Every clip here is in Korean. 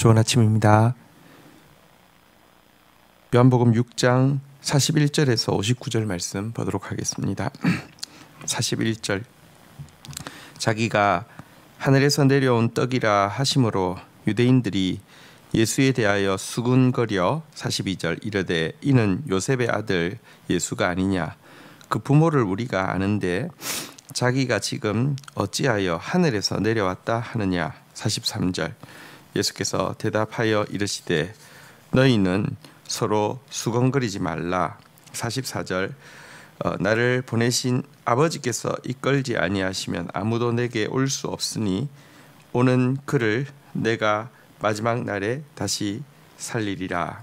좋은 아침입니다. 요한복음 6장 41절에서 59절 말씀 보도록 하겠습니다. 41절 자기가 하늘에서 내려온 떡이라 하심으로 유대인들이 예수에 대하여 수군거려 42절 이르되 이는 요셉의 아들 예수가 아니냐 그 부모를 우리가 아는데 자기가 지금 어찌하여 하늘에서 내려왔다 하느냐 43절 예수께서 대답하여 이르시되 너희는 서로 수건거리지 말라 44절 나를 보내신 아버지께서 이끌지 아니하시면 아무도 내게 올 수 없으니 오는 그를 내가 마지막 날에 다시 살리리라.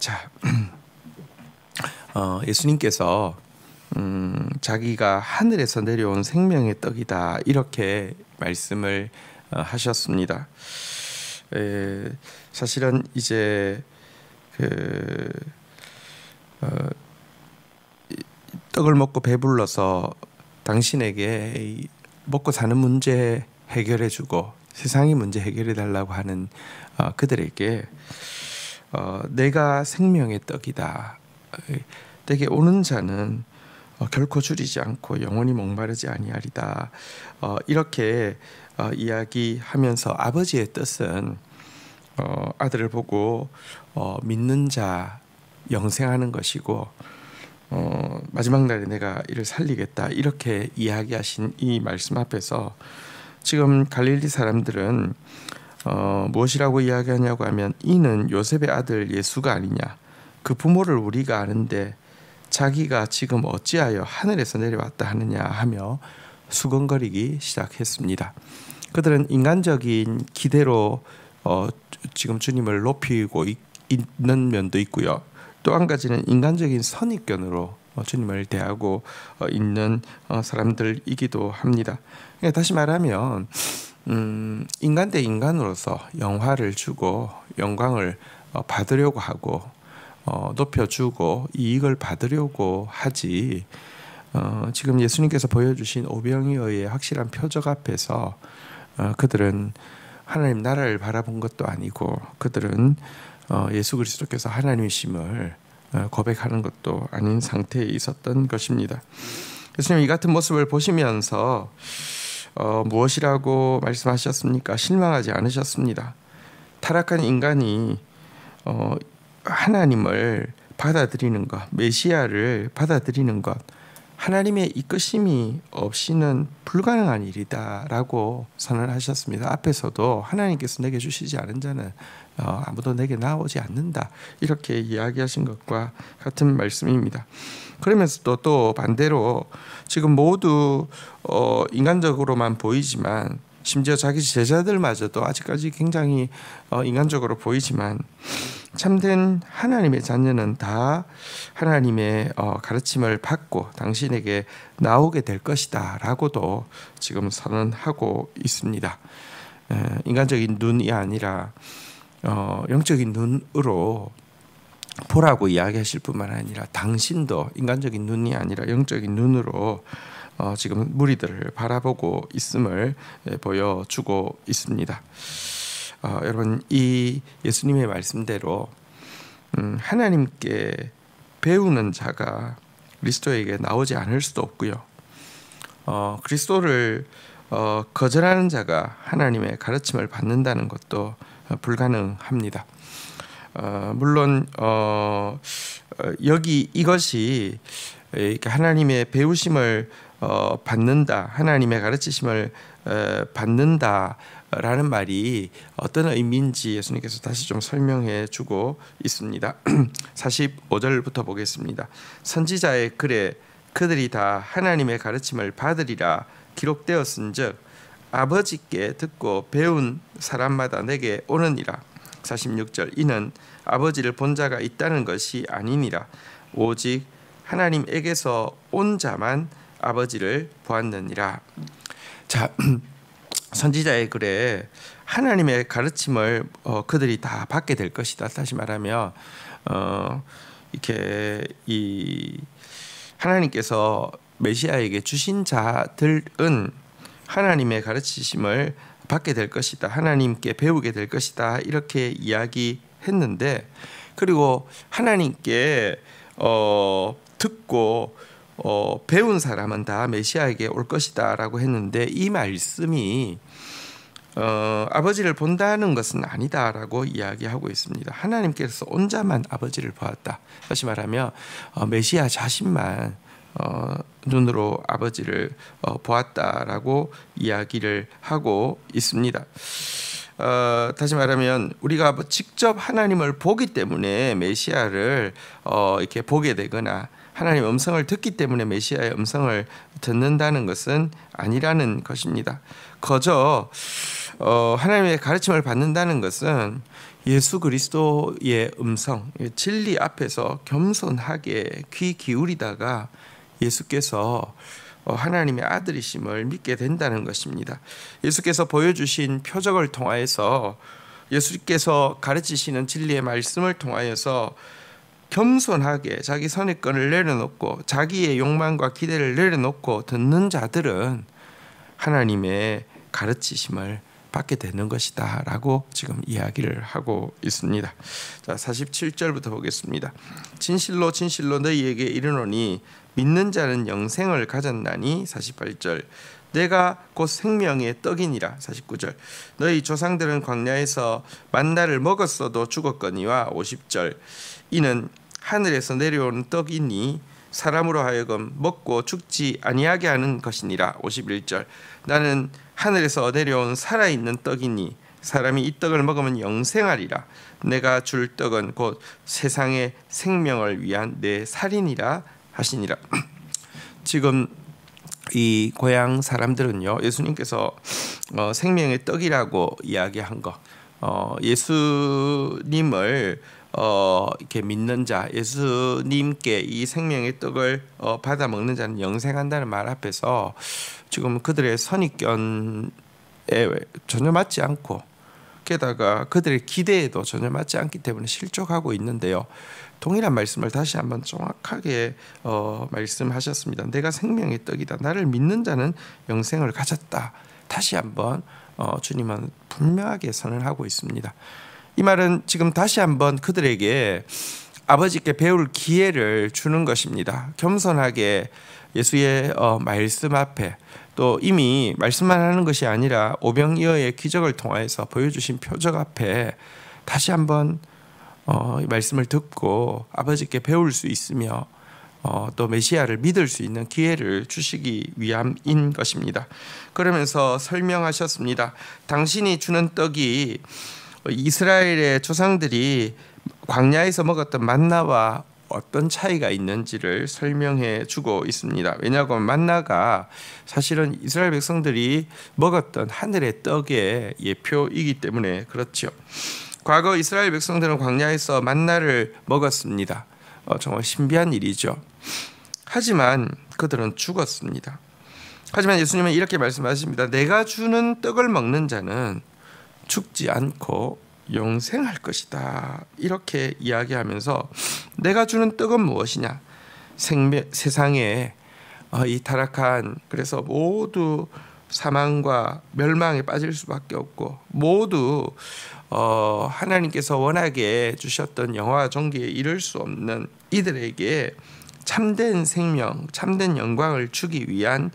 자, 예수님께서 자기가 하늘에서 내려온 생명의 떡이다 이렇게 말씀을 하셨습니다. 사실은 이제 떡을 먹고 배불러서 당신에게 먹고 사는 문제 해결해주고 세상의 문제 해결해달라고 하는 그들에게 내가 생명의 떡이다. 내게 오는 자는 결코 줄이지 않고 영원히 목마르지 아니하리다. 이렇게 이야기하면서 아버지의 뜻은 아들을 보고 믿는 자 영생하는 것이고 마지막 날에 내가 이를 살리겠다 이렇게 이야기하신 이 말씀 앞에서 지금 갈릴리 사람들은 무엇이라고 이야기하냐고 하면 이는 요셉의 아들 예수가 아니냐 그 부모를 우리가 아는데 자기가 지금 어찌하여 하늘에서 내려왔다 하느냐 하며 수건거리기 시작했습니다. 그들은 인간적인 기대로 지금 주님을 높이고 있는 면도 있고요. 또 한 가지는 인간적인 선입견으로 주님을 대하고 있는 사람들이기도 합니다. 다시 말하면 인간 대 인간으로서 영화를 주고 영광을 받으려고 하고 높여주고 이익을 받으려고 하지 지금 예수님께서 보여주신 오병이어의 확실한 표적 앞에서 그들은 하나님 나라를 바라본 것도 아니고 그들은 예수 그리스도께서 하나님이심을 고백하는 것도 아닌 상태에 있었던 것입니다. 예수님 이 같은 모습을 보시면서 무엇이라고 말씀하셨습니까? 실망하지 않으셨습니다. 타락한 인간이 하나님을 받아들이는 것, 메시아를 받아들이는 것, 하나님의 이끄심이 없이는 불가능한 일이다라고 선언하셨습니다. 앞에서도 하나님께서 내게 주시지 않은 자는 아무도 내게 나오지 않는다 이렇게 이야기하신 것과 같은 말씀입니다. 그러면서 또 반대로 지금 모두 인간적으로만 보이지만 심지어 자기 제자들마저도 아직까지 굉장히 인간적으로 보이지만 참된 하나님의 자녀는 다 하나님의 가르침을 받고 당신에게 나오게 될 것이다 라고도 지금 선언하고 있습니다. 인간적인 눈이 아니라 영적인 눈으로 보라고 이야기하실 뿐만 아니라 당신도 인간적인 눈이 아니라 영적인 눈으로 지금 무리들을 바라보고 있음을 보여주고 있습니다. 여러분 이 예수님의 말씀대로 하나님께 배우는 자가 그리스도에게 나오지 않을 수도 없고요. 그리스도를 거절하는 자가 하나님의 가르침을 받는다는 것도 불가능합니다. 물론 여기 이것이 하나님의 배우심을 받는다, 하나님의 가르치심을 받는다라는 말이 어떤 의미인지 예수님께서 다시 좀 설명해 주고 있습니다. 45절부터 보겠습니다. 선지자의 글에 그들이 다 하나님의 가르침을 받으리라 기록되었은즉 아버지께 듣고 배운 사람마다 내게 오느니라. 46절 이는 아버지를 본 자가 있다는 것이 아니니라 오직 하나님에게서 온 자만 아버지를 보았느니라. 자, 선지자의 글에 하나님의 가르침을 그들이 다 받게 될 것이다. 다시 말하면 이렇게 이 하나님께서 메시아에게 주신 자들은 하나님의 가르치심을 받게 될 것이다. 하나님께 배우게 될 것이다. 이렇게 이야기했는데, 그리고 하나님께 듣고 배운 사람은 다 메시아에게 올 것이다라고 했는데, 이 말씀이 아버지를 본다는 것은 아니다라고 이야기하고 있습니다. 하나님께서 온자만 아버지를 보았다. 다시 말하면 메시아 자신만 눈으로 아버지를 보았다라고 이야기를 하고 있습니다. 다시 말하면 우리가 직접 하나님을 보기 때문에 메시아를 이렇게 보게 되거나 하나님의 음성을 듣기 때문에 메시아의 음성을 듣는다는 것은 아니라는 것입니다. 거저 하나님의 가르침을 받는다는 것은 예수 그리스도의 음성, 진리 앞에서 겸손하게 귀 기울이다가 예수께서 하나님의 아들이심을 믿게 된다는 것입니다. 예수께서 보여주신 표적을 통하여서, 예수께서 가르치시는 진리의 말씀을 통하여서 겸손하게 자기 선입견을 내려놓고 자기의 욕망과 기대를 내려놓고 듣는 자들은 하나님의 가르치심을 받게 되는 것이다 라고 지금 이야기를 하고 있습니다. 자, 47절부터 보겠습니다. 진실로 진실로 너희에게 이르노니 믿는 자는 영생을 가졌나니. 48절. 내가 곧 생명의 떡이니라. 49절. 너희 조상들은 광야에서 만나를 먹었어도 죽었거니와. 50절. 이는 하늘에서 내려온 떡이니 사람으로 하여금 먹고 죽지 아니하게 하는 것이니라. 51절. 나는 하늘에서 내려온 살아있는 떡이니 사람이 이 떡을 먹으면 영생하리라. 내가 줄 떡은 곧 세상의 생명을 위한 내 살이니라 하시니라. 지금 이 고향 사람들은요, 예수님께서 생명의 떡이라고 이야기한 거, 예수님을 이렇게 믿는 자, 예수님께 이 생명의 떡을 받아 먹는 자는 영생한다는 말 앞에서 지금 그들의 선입견에 전혀 맞지 않고, 게다가 그들의 기대에도 전혀 맞지 않기 때문에 실족하고 있는데요. 동일한 말씀을 다시 한번 정확하게 말씀하셨습니다. 내가 생명의 떡이다. 나를 믿는 자는 영생을 가졌다. 다시 한번 주님은 분명하게 선언하고 있습니다. 이 말은 지금 다시 한번 그들에게 아버지께 배울 기회를 주는 것입니다. 겸손하게 예수의 말씀 앞에, 또 이미 말씀만 하는 것이 아니라 오병이어의 기적을 통하여서 보여주신 표적 앞에 다시 한번 이 말씀을 듣고 아버지께 배울 수 있으며 또 메시아를 믿을 수 있는 기회를 주시기 위함인 것입니다. 그러면서 설명하셨습니다. 당신이 주는 떡이 이스라엘의 조상들이 광야에서 먹었던 만나와 어떤 차이가 있는지를 설명해 주고 있습니다. 왜냐하면 만나가 사실은 이스라엘 백성들이 먹었던 하늘의 떡의 예표이기 때문에 그렇죠. 과거 이스라엘 백성들은 광야에서 만나를 먹었습니다. 정말 신비한 일이죠. 하지만 그들은 죽었습니다. 하지만 예수님은 이렇게 말씀하십니다. 내가 주는 떡을 먹는 자는 죽지 않고 영생할 것이다. 이렇게 이야기하면서 내가 주는 떡은 무엇이냐? 세상에 이 타락한, 그래서 모두 사망과 멸망에 빠질 수밖에 없고, 모두 하나님께서 원하게 주셨던 영화와 존귀에 이를 수 없는 이들에게 참된 생명, 참된 영광을 주기 위한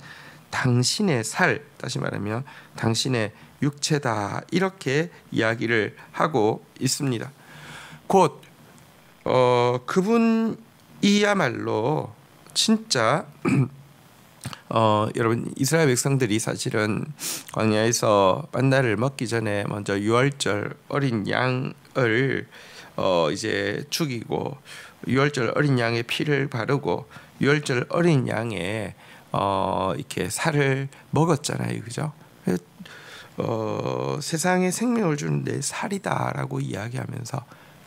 당신의 살, 다시 말하면 당신의 육체다. 이렇게 이야기를 하고 있습니다. 곧 그분이야말로 진짜 여러분, 이스라엘 백성들이 사실은 광야에서 만나를 먹기 전에 먼저 유월절 어린 양을 이제 죽이고, 유월절 어린 양의 피를 바르고, 유월절 어린 양의 이렇게 살을 먹었잖아요, 그죠? 세상에 생명을 주는 내 살이다라고 이야기하면서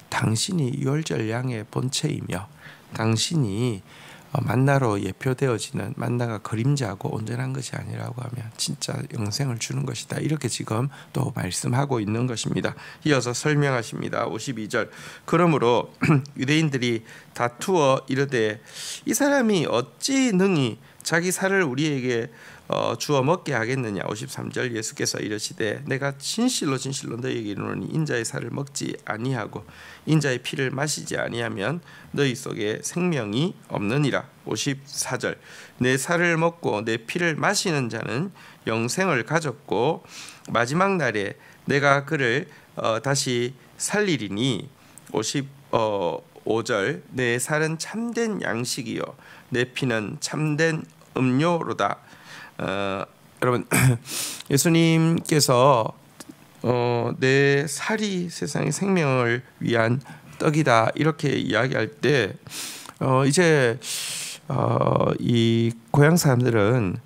당신이 유월절 양의 본체이며 당신이 만나로 예표되어지는, 만나가 그림자고 온전한 것이 아니라고 하면 진짜 영생을 주는 것이다. 이렇게 지금 또 말씀하고 있는 것입니다. 이어서 설명하십니다. 52절. 그러므로 유대인들이 다투어 이르되 이 사람이 어찌 능히 자기 살을 우리에게 주어 먹게 하겠느냐. 53절 예수께서 이르시되 내가 진실로 진실로 너희에게 이르노니 인자의 살을 먹지 아니하고 인자의 피를 마시지 아니하면 너희 속에 생명이 없느니라. 54절 내 살을 먹고 내 피를 마시는 자는 영생을 가졌고 마지막 날에 내가 그를 다시 살리리니. 55절 내 살은 참된 양식이요 내 피는 참된 음료로다. 여러분 예수님께서 내 살이 세상의 생명을 위한 떡이다 이렇게 이야기할 때 이제 이 고향 사람들은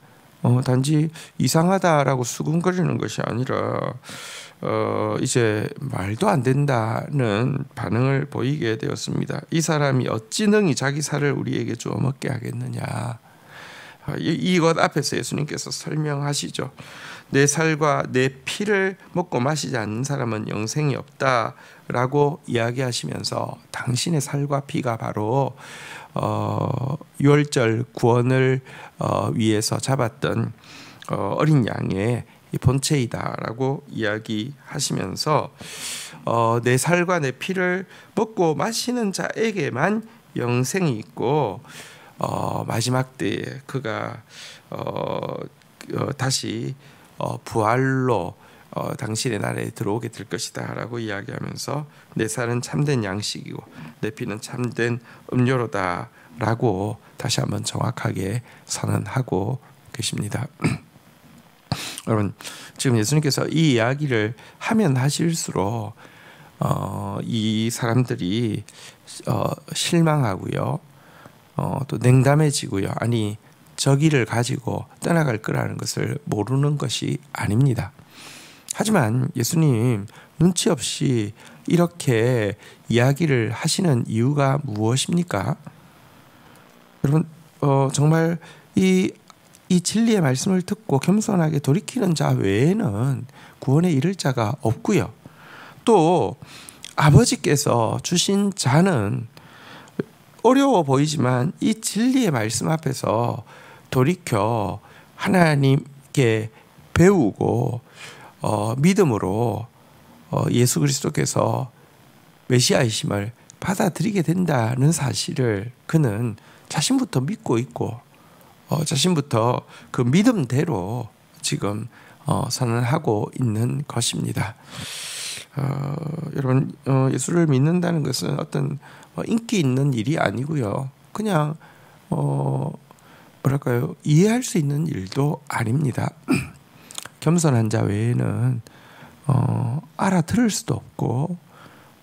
단지 이상하다라고 수군거리는 것이 아니라 이제 말도 안 된다는 반응을 보이게 되었습니다. 이 사람이 어찌 능히 자기 살을 우리에게 주어 먹게 하겠느냐. 이것 앞에서 예수님께서 설명하시죠. 내 살과 내 피를 먹고 마시지 않는 사람은 영생이 없다라고 이야기하시면서 당신의 살과 피가 바로 유월절 구원을 위해서 잡았던 어린 양의 본체이다라고 이야기하시면서 내 살과 내 피를 먹고 마시는 자에게만 영생이 있고 마지막 때에 그가 다시 부활로 당신의 나라에 들어오게 될 것이다라고 이야기하면서 내 살은 참된 양식이고 내 피는 참된 음료로다라고 다시 한번 정확하게 선언하고 계십니다. 여러분 지금 예수님께서 이 이야기를 하면 하실수록 이 사람들이 실망하고요. 또 냉담해지고요. 아니 저 길을 가지고 떠나갈 거라는 것을 모르는 것이 아닙니다. 하지만 예수님 눈치 없이 이렇게 이야기를 하시는 이유가 무엇입니까? 여러분 정말 이 진리의 말씀을 듣고 겸손하게 돌이키는 자 외에는 구원에 이를 자가 없고요. 또 아버지께서 주신 자는 어려워 보이지만 이 진리의 말씀 앞에서 돌이켜 하나님께 배우고 믿음으로 예수 그리스도께서 메시아이심을 받아들이게 된다는 사실을 그는 자신부터 믿고 있고 자신부터 그 믿음대로 지금 선언하고 있는 것입니다. 여러분 예수를 믿는다는 것은 어떤 인기 있는 일이 아니고요. 그냥 뭐랄까요 이해할 수 있는 일도 아닙니다. 겸손한 자 외에는 알아들을 수도 없고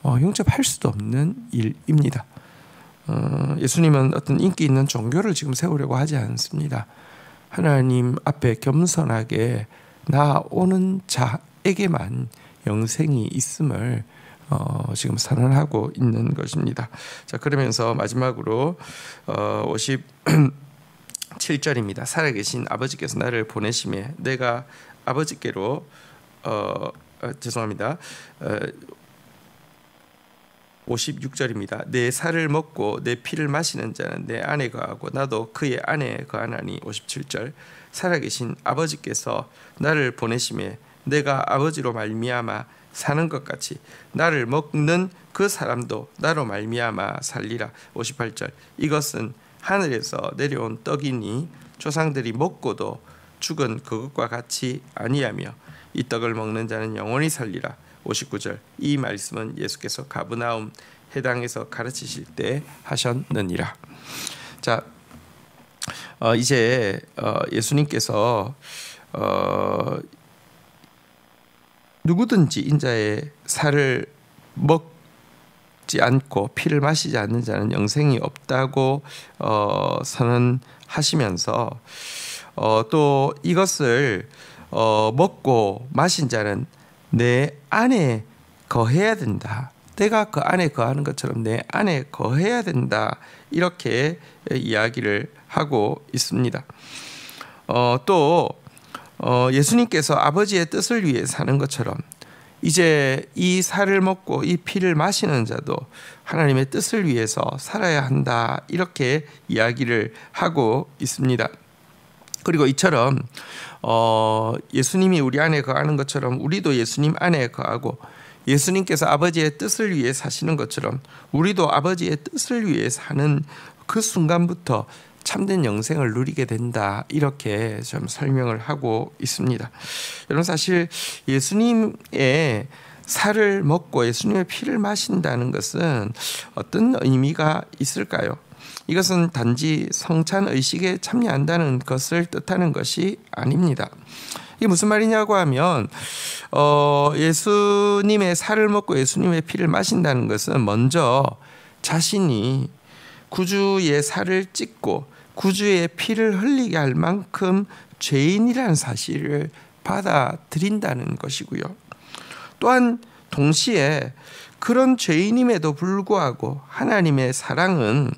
용접할 수도 없는 일입니다. 예수님은 어떤 인기 있는 종교를 지금 세우려고 하지 않습니다. 하나님 앞에 겸손하게 나오는 자에게만 영생이 있음을 지금 선언하고 있는 것입니다. 자 그러면서 마지막으로 57절입니다. 살아계신 아버지께서 나를 보내심에 내가 아버지께로 죄송합니다. 56절입니다. 내 살을 먹고 내 피를 마시는 자는 내 안에 거하고 나도 그의 안에 거하나니. 57절 살아계신 아버지께서 나를 보내심에 내가 아버지로 말미암아 사는 것 같이 나를 먹는 그 사람도 나로 말미암아 살리라. 58절 이것은 하늘에서 내려온 떡이니 조상들이 먹고도 죽은 그것과 같이 아니하며 이 떡을 먹는 자는 영원히 살리라. 59절 이 말씀은 예수께서 가브나움 해당에서 가르치실 때 하셨느니라. 자 이제 예수님께서 누구든지 인자의 살을 먹지 않고 피를 마시지 않는 자는 영생이 없다고 선언하시면서 또 이것을 먹고 마신 자는 내 안에 거해야 된다. 내가 그 안에 거하는 것처럼 내 안에 거해야 된다. 이렇게 이야기를 하고 있습니다. 또 예수님께서 아버지의 뜻을 위해 사는 것처럼 이제 이 살을 먹고 이 피를 마시는 자도 하나님의 뜻을 위해서 살아야 한다. 이렇게 이야기를 하고 있습니다. 그리고 이처럼 예수님이 우리 안에 거하는 것처럼 우리도 예수님 안에 거하고, 예수님께서 아버지의 뜻을 위해 사시는 것처럼 우리도 아버지의 뜻을 위해 사는 그 순간부터 참된 영생을 누리게 된다, 이렇게 좀 설명을 하고 있습니다. 여러분, 사실 예수님의 살을 먹고 예수님의 피를 마신다는 것은 어떤 의미가 있을까요? 이것은 단지 성찬 의식에 참여한다는 것을 뜻하는 것이 아닙니다. 이게 무슨 말이냐고 하면 예수님의 살을 먹고 예수님의 피를 마신다는 것은 먼저 자신이 구주의 살을 찢고 구주의 피를 흘리게 할 만큼 죄인이라는 사실을 받아들인다는 것이고요. 또한 동시에 그런 죄인임에도 불구하고 하나님의 사랑은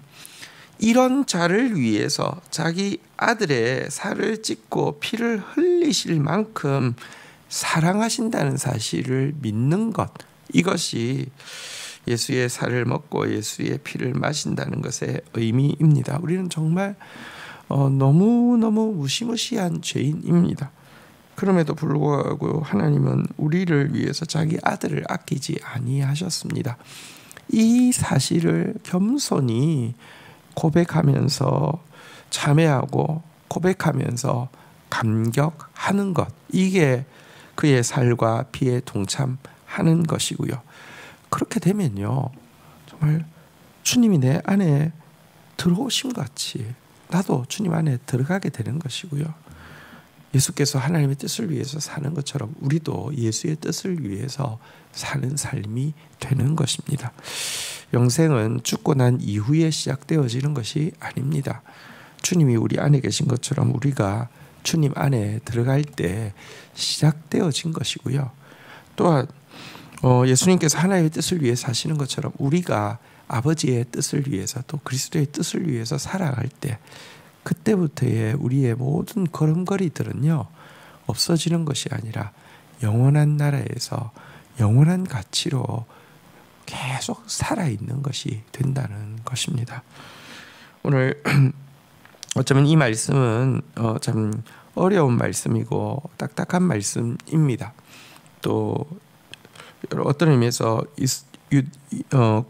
이런 자를 위해서 자기 아들의 살을 찢고 피를 흘리실 만큼 사랑하신다는 사실을 믿는 것, 이것이 예수의 살을 먹고 예수의 피를 마신다는 것의 의미입니다. 우리는 정말 너무너무 무시무시한 죄인입니다. 그럼에도 불구하고 하나님은 우리를 위해서 자기 아들을 아끼지 아니하셨습니다. 이 사실을 겸손히 고백하면서 참회하고 고백하면서 감격하는 것, 이게 그의 살과 피에 동참하는 것이고요. 그렇게 되면요, 정말 주님이 내 안에 들어오신 것 같이 나도 주님 안에 들어가게 되는 것이고요. 예수께서 하나님의 뜻을 위해서 사는 것처럼 우리도 예수의 뜻을 위해서 사는 삶이 되는 것입니다. 영생은 죽고 난 이후에 시작되어지는 것이 아닙니다. 주님이 우리 안에 계신 것처럼 우리가 주님 안에 들어갈 때 시작되어진 것이고요. 또한 예수님께서 하나님의 뜻을 위해 사시는 것처럼 우리가 아버지의 뜻을 위해서 또 그리스도의 뜻을 위해서 살아갈 때, 그때부터의 우리의 모든 걸음걸이들은요, 없어지는 것이 아니라 영원한 나라에서 영원한 가치로 계속 살아있는 것이 된다는 것입니다. 오늘 어쩌면 이 말씀은 참 어려운 말씀이고 딱딱한 말씀입니다. 또 어떤 의미에서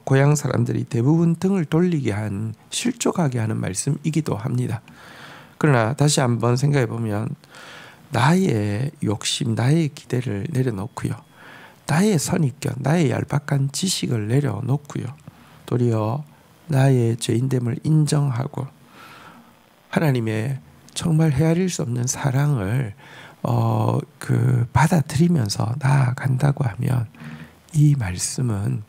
고향 사람들이 대부분 등을 돌리게 한, 실족하게 하는 말씀이기도 합니다. 그러나 다시 한번 생각해 보면 나의 욕심, 나의 기대를 내려놓고요, 나의 선입견, 나의 얄팍한 지식을 내려놓고요, 도리어 나의 죄인됨을 인정하고 하나님의 정말 헤아릴 수 없는 사랑을 받아들이면서 나아간다고 하면, 이 말씀은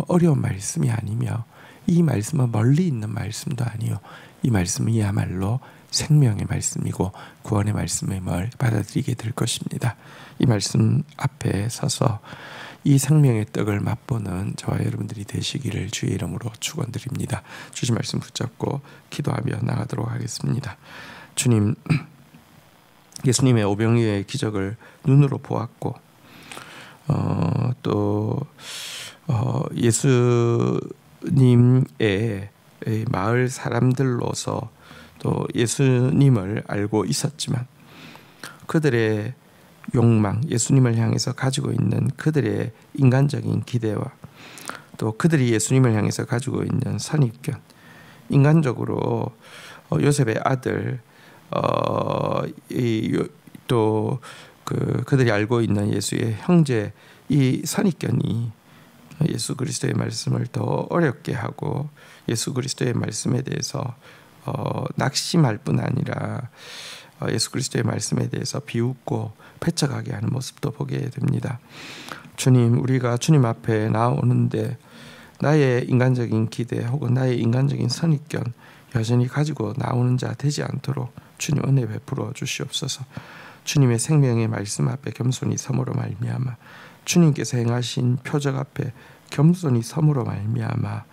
어려운 말씀이 아니며, 이 말씀은 멀리 있는 말씀도 아니요, 이 말씀이야말로 생명의 말씀이고 구원의 말씀임을 받아들이게 될 것입니다. 이 말씀 앞에 서서 이 생명의 떡을 맛보는 저와 여러분들이 되시기를 주의 이름으로 축원드립니다. 주신 말씀 붙잡고 기도하며 나가도록 하겠습니다. 주님, 예수님의 오병이어의 기적을 눈으로 보았고 또 예수님의 마을 사람들로서 또 예수님을 알고 있었지만 그들의 욕망, 예수님을 향해서 가지고 있는 그들의 인간적인 기대와 또 그들이 예수님을 향해서 가지고 있는 선입견, 인간적으로 요셉의 아들 또 그들이 알고 있는 예수의 형제, 이 선입견이 예수 그리스도의 말씀을 더 어렵게 하고 예수 그리스도의 말씀에 대해서 낙심할 뿐 아니라 예수 그리스도의 말씀에 대해서 비웃고 배척하게 하는 모습도 보게 됩니다. 주님, 우리가 주님 앞에 나오는데 나의 인간적인 기대 혹은 나의 인간적인 선입견 여전히 가지고 나오는 자 되지 않도록 주님 은혜 베풀어 주시옵소서. 주님의 생명의 말씀 앞에 겸손히 섬으로 말미암아 주님께서 행하신 표적 앞에 겸손히 섬으로 말미암아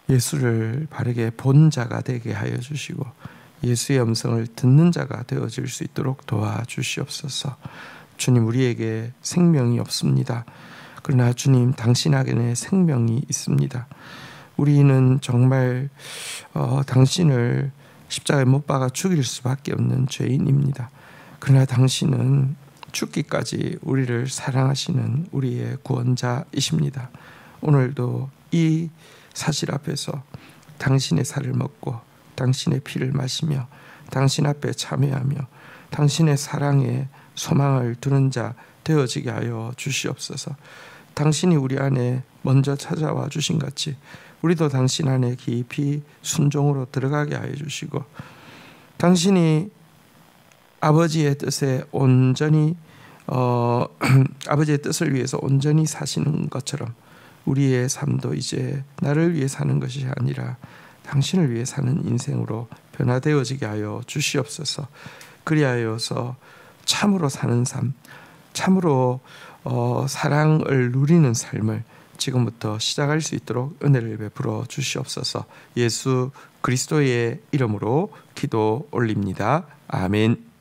예수를 바르게 본 자가 되게 하여 주시고 예수의 음성을 듣는 자가 되어질 수 있도록 도와주시옵소서. 주님, 우리에게 생명이 없습니다. 그러나 주님, 당신 안에 생명이 있습니다. 우리는 정말 당신을 십자가에 못 박아 죽일 수밖에 없는 죄인입니다. 그러나 당신은 죽기까지 우리를 사랑하시는 우리의 구원자이십니다. 오늘도 이 사실 앞에서 당신의 살을 먹고 당신의 피를 마시며 당신 앞에 참여하며 당신의 사랑에 소망을 두는 자 되어지게 하여 주시옵소서. 당신이 우리 안에 먼저 찾아와 주신 같이 우리도 당신 안에 깊이 순종으로 들어가게 하여 주시고, 당신이 아버지의 뜻에 온전히 아버지의 뜻을 위해서 온전히 사시는 것처럼 우리의 삶도 이제 나를 위해 사는 것이 아니라 당신을 위해 사는 인생으로 변화되어지게 하여 주시옵소서. 그리하여서 참으로 사는 삶, 참으로 사랑을 누리는 삶을 지금부터 시작할 수 있도록 은혜를 베풀어 주시옵소서. 예수 그리스도의 이름으로 기도 올립니다. 아멘.